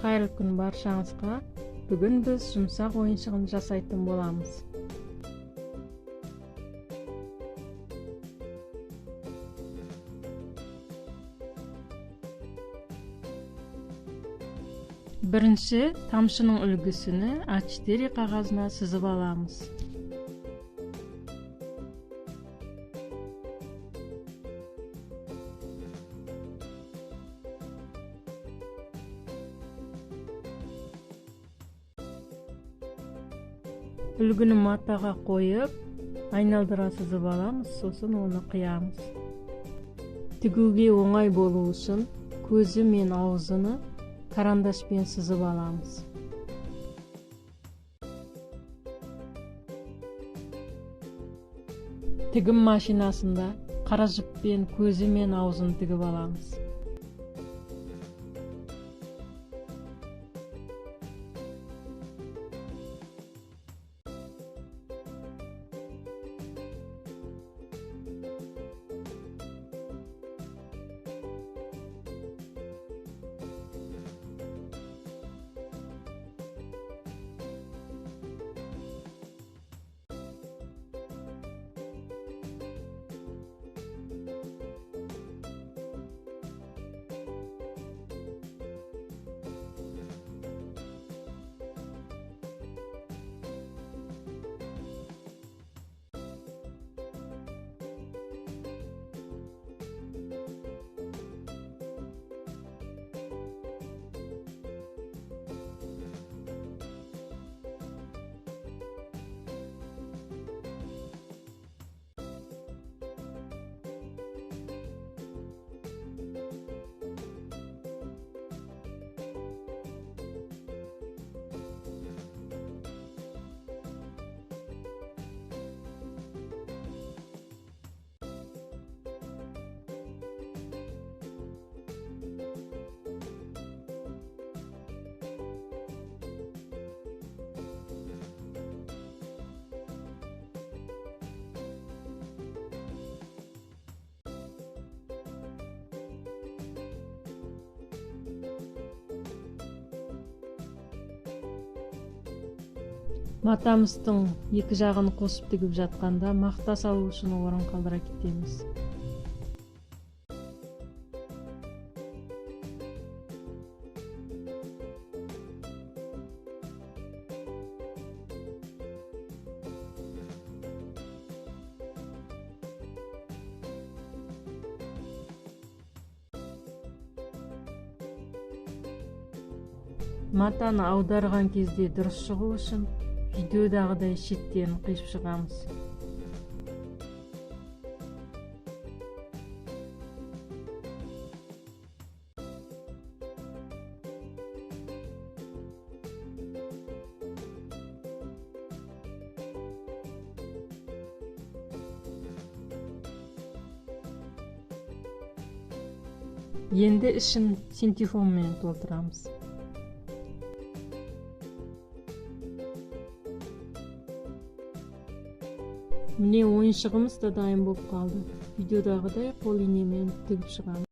Кайрылуу күн баршаңызга. Бүгүн биз жумсак оюнчугун жасайтын боламыз. Биринчи тамшынын үлгүсүнү А4 кагазына сызып аламыз. Үлгүнү матага коюп, айналдыра сызып аламыз, сосын оны кыябыз. Тигүүгө оңай болуу үчүн көзү менен аузуну карандаш менен сызып аламыз. Тигим машинасында кара жиппен көзү менен аузун тигип аламыз. Матамыздын эки жагын косуп тигип жатканда макта салуусуна орун калдыра кетебиз. Матаны аударган кезде дурус чыгуу үчүн видеодагыдай шеттерин кыйып чыгабыз. Энди ишин синтефон менен толтурамыз. Міне оюнчугумуз да дайым болуп калды. Видеодагыдай кол ийне менен тигип чыгам.